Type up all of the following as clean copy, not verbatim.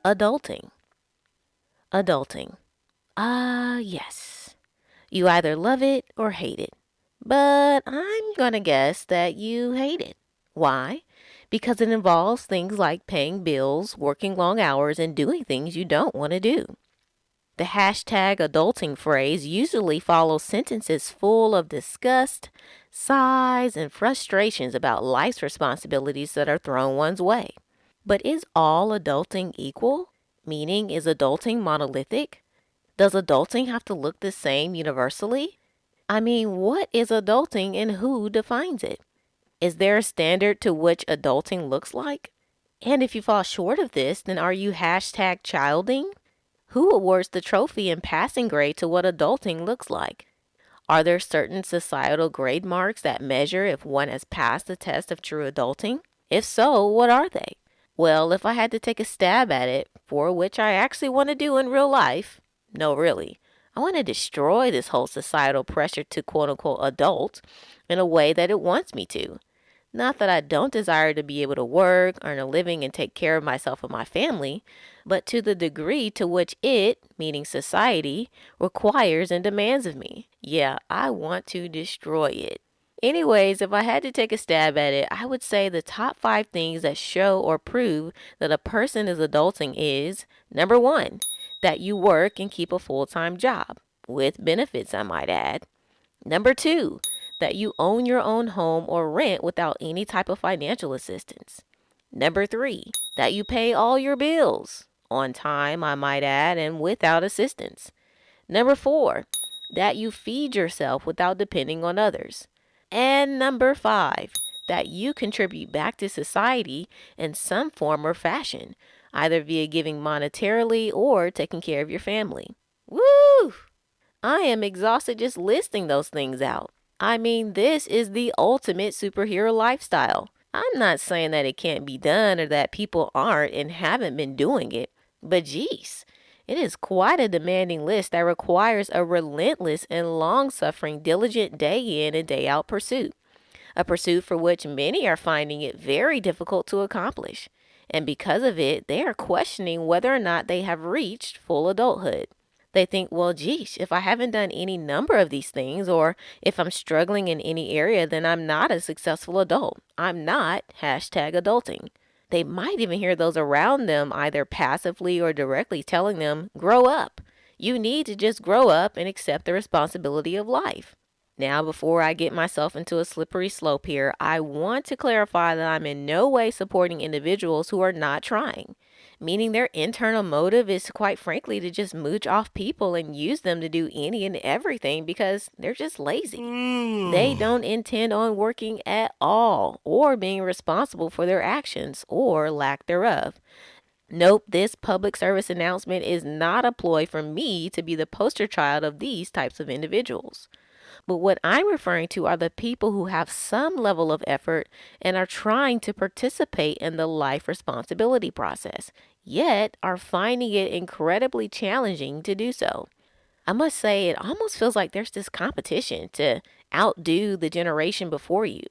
Adulting. Adulting. Yes. You either love it or hate it. But I'm gonna guess that you hate it. Why? Because it involves things like paying bills, working long hours, and doing things you don't want to do. The hashtag adulting phrase usually follows sentences full of disgust, sighs, and frustrations about life's responsibilities that are thrown one's way. But is all adulting equal? Meaning, is adulting monolithic? Does adulting have to look the same universally? I mean, what is adulting and who defines it? Is there a standard to which adulting looks like? And if you fall short of this, then are you hashtag childing? Who awards the trophy and passing grade to what adulting looks like? Are there certain societal grade marks that measure if one has passed the test of true adulting? If so, what are they? Well, if I had to take a stab at it, for which I actually want to do in real life, no, really. I want to destroy this whole societal pressure to quote unquote adult in a way that it wants me to. Not that I don't desire to be able to work, earn a living, and take care of myself and my family, but to the degree to which it, meaning society, requires and demands of me. Yeah, I want to destroy it. Anyways, if I had to take a stab at it, I would say the top 5 things that show or prove that a person is adulting is number 1, that you work and keep a full time job, with benefits, I might add. Number 2, that you own your own home or rent without any type of financial assistance. Number 3, that you pay all your bills, on time, I might add, and without assistance. Number 4, that you feed yourself without depending on others. And number 5, that you contribute back to society in some form or fashion, either via giving monetarily or taking care of your family. Woo! I am exhausted just listing those things out. I mean, this is the ultimate superhero lifestyle. I'm not saying that it can't be done or that people aren't and haven't been doing it, but geez, it is quite a demanding list that requires a relentless and long suffering, diligent day in and day out pursuit. A pursuit for which many are finding it very difficult to accomplish. And because of it, they are questioning whether or not they have reached full adulthood. They think, well, geez, if I haven't done any number of these things, or if I'm struggling in any area, then I'm not a successful adult. I'm not hashtag adulting. They might even hear those around them either passively or directly telling them, grow up. You need to just grow up and accept the responsibility of life. Now, before I get myself into a slippery slope here, I want to clarify that I'm in no way supporting individuals who are not trying, meaning their internal motive is quite frankly to just mooch off people and use them to do any and everything because they're just lazy. They don't intend on working at all or being responsible for their actions or lack thereof. Nope, this public service announcement is not a ploy for me to be the poster child of these types of individuals. But what I'm referring to are the people who have some level of effort and are trying to participate in the life responsibility process, yet are finding it incredibly challenging to do so. I must say, it almost feels like there's this competition to outdo the generation before you.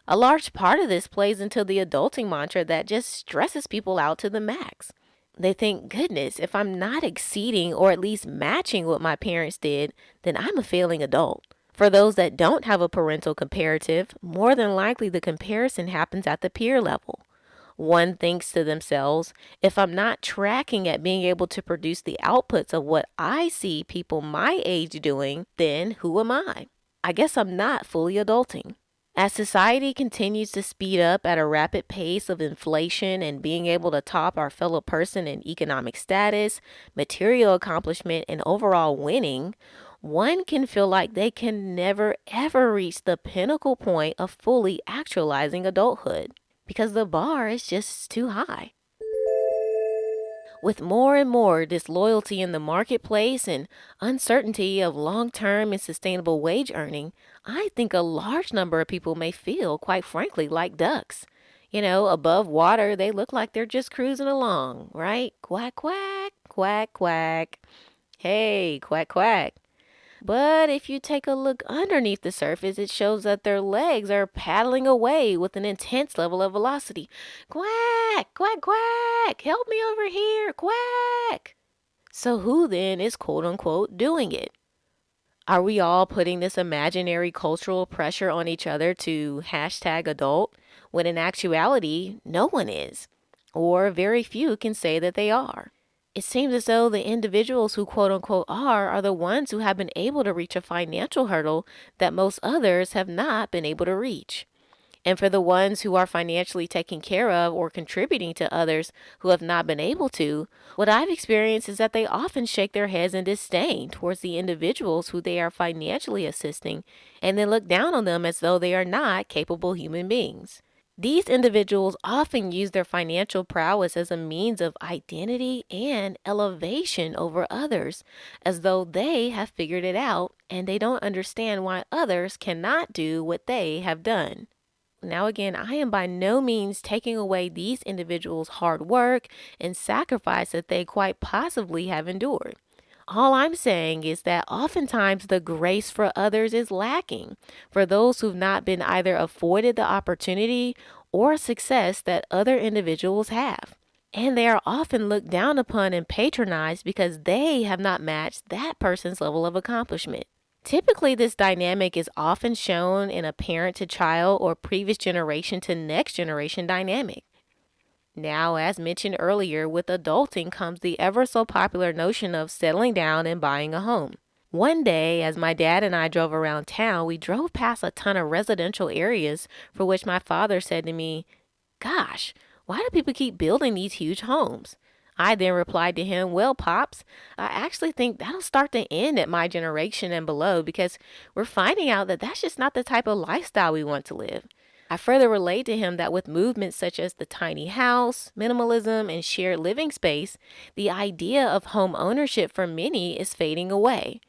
A large part of this plays into the adulting mantra that just stresses people out to the max. They think, goodness, if I'm not exceeding or at least matching what my parents did, then I'm a failing adult. For those that don't have a parental comparative, more than likely the comparison happens at the peer level. One thinks to themselves, if I'm not tracking at being able to produce the outputs of what I see people my age doing, then who am I? I guess I'm not fully adulting. As society continues to speed up at a rapid pace of inflation and being able to top our fellow person in economic status, material accomplishment, and overall winning, one can feel like they can never ever reach the pinnacle point of fully actualizing adulthood because the bar is just too high. With more and more disloyalty in the marketplace and uncertainty of long term and sustainable wage earning, I think a large number of people may feel, quite frankly, like ducks. Above water, they look like they're just cruising along, right? Quack, quack, quack, quack. Hey, quack, quack. But if you take a look underneath the surface, it shows that their legs are paddling away with an intense level of velocity. Quack, quack, quack, help me over here, quack. So who then is quote unquote doing it? Are we all putting this imaginary cultural pressure on each other to hashtag adult, when in actuality, no one is, or very few can say that they are? It seems as though the individuals who quote unquote are the ones who have been able to reach a financial hurdle that most others have not been able to reach. And for the ones who are financially taken care of or contributing to others who have not been able to, what I've experienced is that they often shake their heads in disdain towards the individuals who they are financially assisting and then look down on them as though they are not capable human beings. These individuals often use their financial prowess as a means of identity and elevation over others, as though they have figured it out and they don't understand why others cannot do what they have done. Now, again, I am by no means taking away these individuals' hard work and sacrifice that they quite possibly have endured. All I'm saying is that oftentimes the grace for others is lacking for those who've not been either afforded the opportunity or success that other individuals have. And they are often looked down upon and patronized because they have not matched that person's level of accomplishment. Typically, this dynamic is often shown in a parent to child or previous generation to next generation dynamic. Now, as mentioned earlier, with adulting comes the ever so popular notion of settling down and buying a home. One day, as my dad and I drove around town, we drove past a ton of residential areas for which my father said to me, "Gosh, why do people keep building these huge homes?" I then replied to him, "Well, Pops, I actually think that'll start to end at my generation and below because we're finding out that that's just not the type of lifestyle we want to live." I further relayed to him that with movements such as the tiny house, minimalism, and shared living space, the idea of home ownership for many is fading away.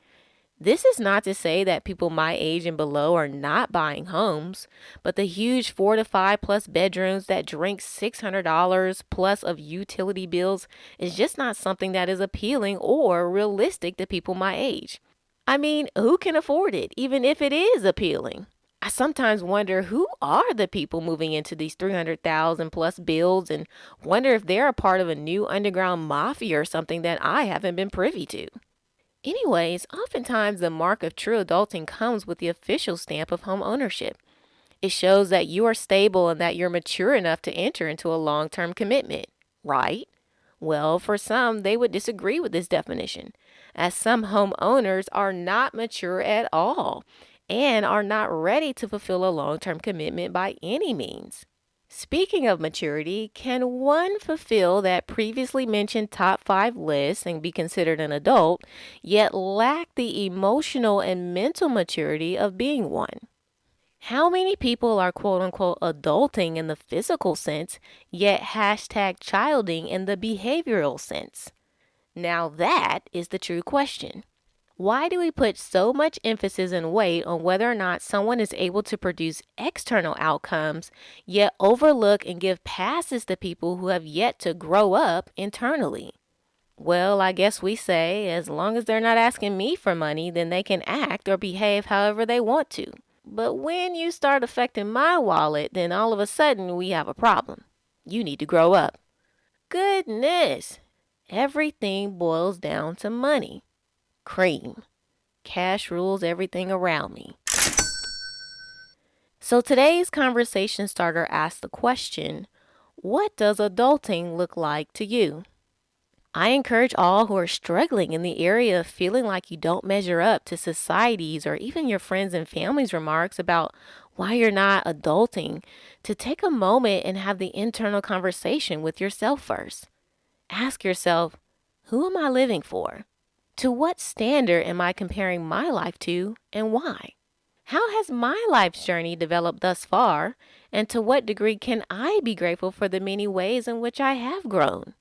This is not to say that people my age and below are not buying homes, but the huge 4 to 5 plus bedrooms that drink $600 plus of utility bills is just not something that is appealing or realistic to people my age. I mean, who can afford it, even if it is appealing? I sometimes wonder who are the people moving into these 300,000 plus builds and wonder if they're a part of a new underground mafia or something that I haven't been privy to. Anyways, oftentimes the mark of true adulting comes with the official stamp of home ownership. It shows that you are stable and that you're mature enough to enter into a long-term commitment, right? Well, for some, they would disagree with this definition, as some homeowners are not mature at all and are not ready to fulfill a long-term commitment by any means. Speaking of maturity, can one fulfill that previously mentioned top 5 list and be considered an adult, yet lack the emotional and mental maturity of being one? How many people are quote unquote adulting in the physical sense, yet hashtag childing in the behavioral sense? Now that is the true question. Why do we put so much emphasis and weight on whether or not someone is able to produce external outcomes, yet overlook and give passes to people who have yet to grow up internally? Well, I guess we say as long as they're not asking me for money, then they can act or behave however they want to. But when you start affecting my wallet, then all of a sudden we have a problem. You need to grow up. Goodness, everything boils down to money. Cream. Cash rules everything around me. So today's conversation starter asks the question, what does adulting look like to you? I encourage all who are struggling in the area of feeling like you don't measure up to society's or even your friends and family's remarks about why you're not adulting to take a moment and have the internal conversation with yourself first. Ask yourself, who am I living for? To what standard am I comparing my life to and why? How has my life's journey developed thus far? And to what degree can I be grateful for the many ways in which I have grown?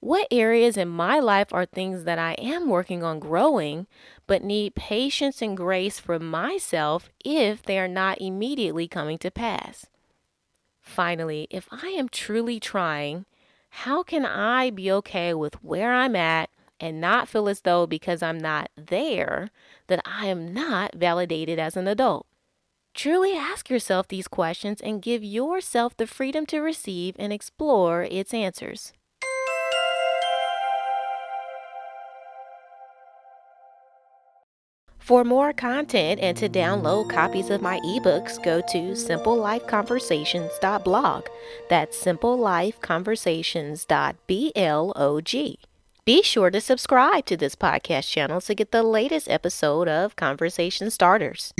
What areas in my life are things that I am working on growing, but need patience and grace from myself if they are not immediately coming to pass? Finally, if I am truly trying, how can I be okay with where I'm at and not feel as though because I'm not there that I am not validated as an adult. Truly ask yourself these questions and give yourself the freedom to receive and explore its answers. For more content and to download copies of my ebooks, go to simplelifeconversations.blog. That's simplelifeconversations.blog. Be sure to subscribe to this podcast channel to get the latest episode of Conversation Starters.